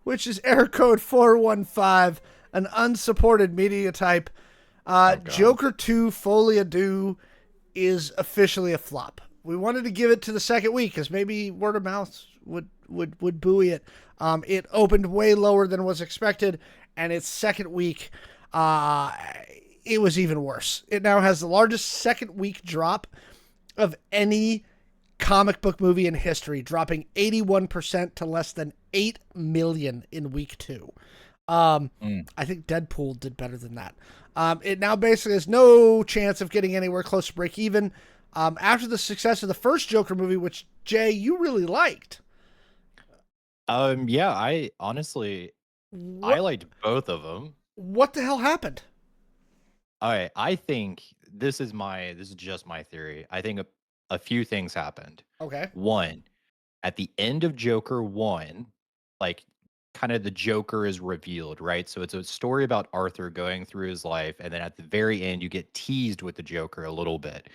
which is error code 415, an unsupported media type. Oh God. Joker 2 Folie Deux is officially a flop. We wanted to give it to the second week because maybe word of mouth would buoy it. It opened way lower than was expected, and its second week, uh, it was even worse. It now has the largest second week drop of any comic book movie in history, dropping 81% to less than 8 million in week 2. Mm. I think Deadpool did better than that. It now basically has no chance of getting anywhere close to break even. After the success of the first Joker movie, which Jay, you really liked. Yeah, I honestly I What liked both of them. what the hell happened? All right, I think this is just my theory. I think a few things happened. Okay. One, at the end of Joker 1, like kind of the Joker is revealed, right? So it's a story about Arthur going through his life, and then at the very end, you get teased with the Joker a little bit.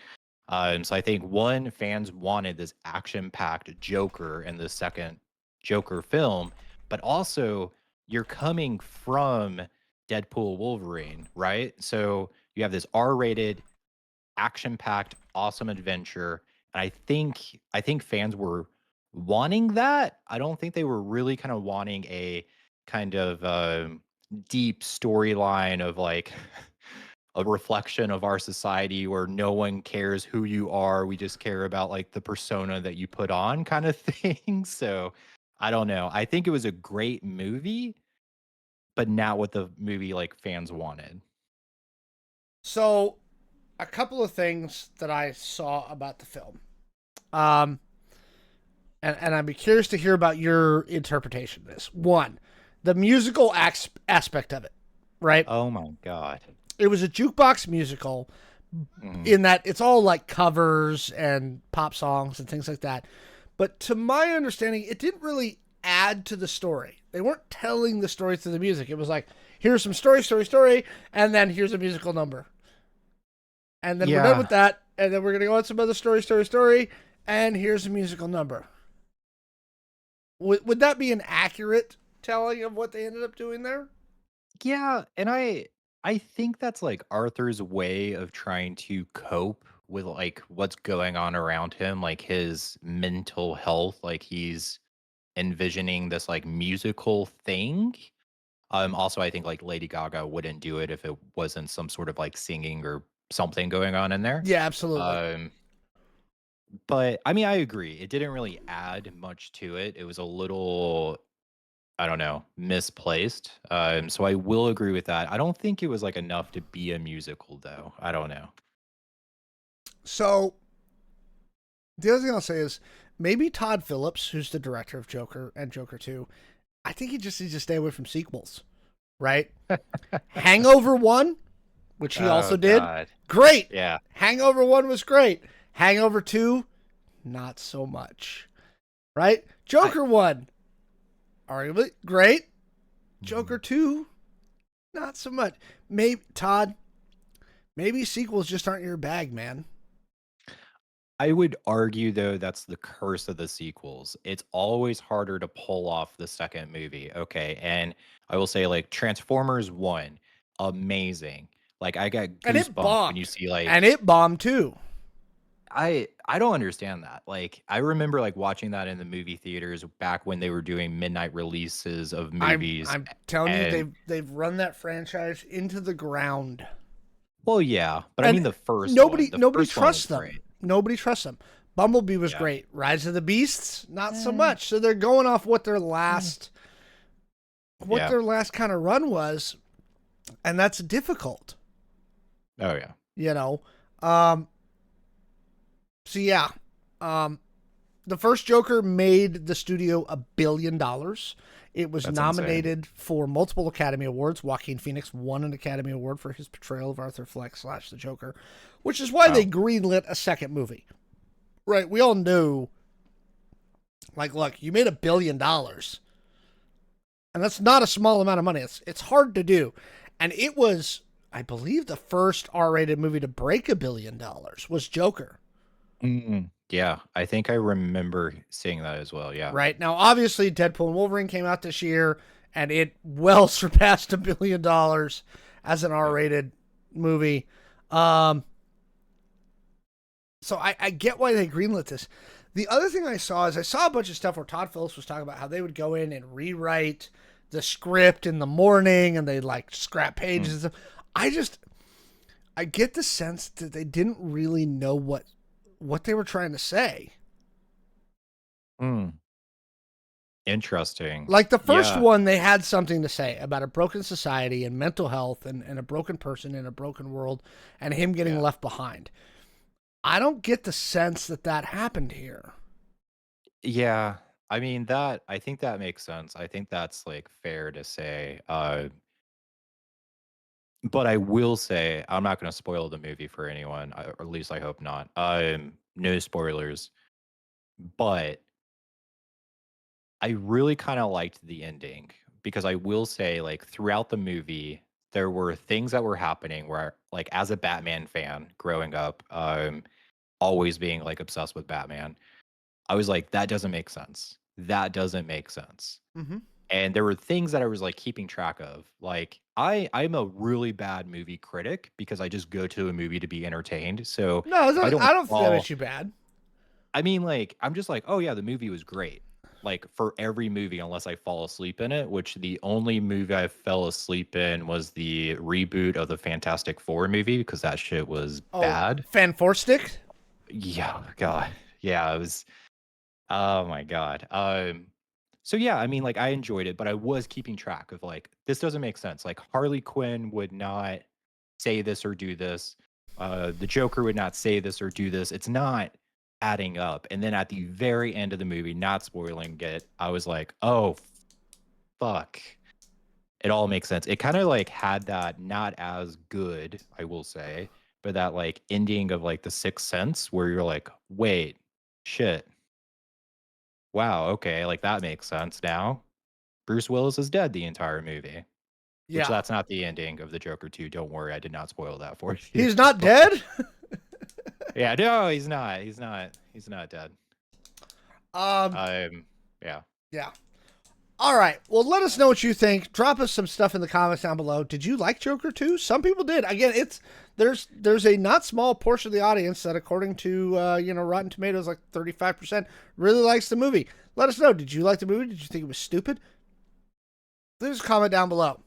So I think one, fans wanted this action-packed Joker in the second Joker film, but also you're coming from Deadpool Wolverine, right? So you have this R-rated, action-packed, awesome adventure, and I think fans were wanting that. I don't think they were really kind of wanting a kind of deep storyline of like a reflection of our society where no one cares who you are. We just care about like the persona that you put on kind of thing. So I don't know. I think it was a great movie, but not what the movie like fans wanted. So, a couple of things that I saw about the film. Um, and I'd be curious to hear about your interpretation of this. One, the musical aspect of it, right? Oh my God. It was a jukebox musical Mm. in that it's all like covers and pop songs and things like that. But to my understanding, it didn't really add to the story. They weren't telling the story through the music. It was like, here's some story, and then here's a musical number. And then we're done Yeah, with that, and then we're going to go on some other story, and here's a musical number. Would that be an accurate telling of what they ended up doing there? yeah, and I think that's like Arthur's way of trying to cope with like what's going on around him, like his mental health, like he's envisioning this like musical thing. Also I think like Lady Gaga wouldn't do it if it wasn't some sort of like singing or something going on in there. Yeah, absolutely. Um but I mean I agree. It didn't really add much to it. It was a little I don't know, misplaced. So I will agree with that. I don't think it was like enough to be a musical though. I don't know. So the other thing I'll say is maybe Todd Phillips, who's the director of Joker and Joker 2, I think he just needs to stay away from sequels, right? Hangover 1, which he Oh also did, God. great. Yeah. Hangover 1 was great. Hangover 2, not so much, right? I Joker 1, arguably great. Mhm. Joker 2, not so much. Maybe, Todd, maybe sequels just aren't your bag, man. I would argue though that's the curse of the sequels. It's always harder to pull off the second movie. Okay. And I will say like Transformers 1, amazing. Like I got And it goosebumps when you bombed. see And like it bombed too. I don't understand that. Like I remember like watching that in the movie theaters back when they were doing midnight releases of movies I'm telling you, and they've run that franchise into the ground. well yeah, but I And mean the first one. The nobody first one trusts was them. great. Nobody trusts them. Bumblebee was Yeah. great. Rise of the Beasts, not so Eh, much. So they're going off eh. what Yeah. their last kind of run was, and that's difficult, Oh yeah. you know. Um, so yeah, um, the first Joker made the studio $1 billion. It was That's insane. nominated for multiple Academy Awards. Joaquin Phoenix won an Academy Award for his portrayal of Arthur Fleck slash the Joker, which is why they Wow. greenlit a second movie. Right? We all knew, like, look, you made $1 billion, and that's not a small amount of money. It's hard to do, and it was, I believe, the first R-rated movie to break $1 billion was Joker. Mm, yeah, I remember seeing that as well. Yeah. Right now, obviously, Deadpool and Wolverine came out this year, and it well surpassed $1 billion as an R-rated movie. So I get why they greenlit this. The other thing I saw is I saw a bunch of stuff where Todd Phillips was talking about how they would go in and rewrite the script in the morning and they'd like scrap pages and stuff. I get the sense that they didn't really know what they were trying to say. Hmm. Interesting. Like the first Yeah. one, they had something to say about a broken society and mental health and a broken person in a broken world and him getting Yeah. left behind. I don't get the sense that that happened here. Yeah. I mean I think that makes sense. I think that's like fair to say. But I will say I'm not going to spoil the movie for anyone, or at least I hope not. No spoilers. But I really kind of liked the ending because I will say, like, throughout the movie, there were things that were happening where, like, as a Batman fan growing up, always being like obsessed with Batman, I was like, that doesn't make sense. That doesn't make sense. Mm-hmm. And there were things that I was like keeping track of. Like, I'm a really bad movie critic because I just go to a movie to be entertained. So No, if I don't I don't think that fall, makes you bad. I mean, like, I'm just like, oh yeah, the movie was great. Like for every movie, unless I fall asleep in it, which the only movie I fell asleep in was the reboot of the Fantastic Four movie because that shit was Oh, bad. Fan Four Stick? Yeah, God. Yeah, it was oh my God. So yeah, I mean, like I enjoyed it, but I was keeping track of like this doesn't make sense. Like Harley Quinn would not say this or do this. The Joker would not say this or do this. It's not adding up. And then at the very end of the movie, not spoiling it, I was like, oh fuck. It all makes sense. It kind of like had that not as good, I will say, but that like ending of like the Sixth Sense where you're like, wait, shit. Wow, okay, like that makes sense now. Bruce Willis is dead the entire movie, which Yeah. that's not the ending of the Joker 2. Don't worry, I did not spoil that for you. He's not But dead? yeah, no, he's not. He's not dead. um, Um, yeah. yeah. All right. Well, let us know what you think. Drop us some stuff in the comments down below. Did you like Joker 2? Some people did. Again, there's a not small portion of the audience that, according to Rotten Tomatoes, like 35% really likes the movie. Let us know. Did you like the movie? Did you think it was stupid? Leave us a comment down below.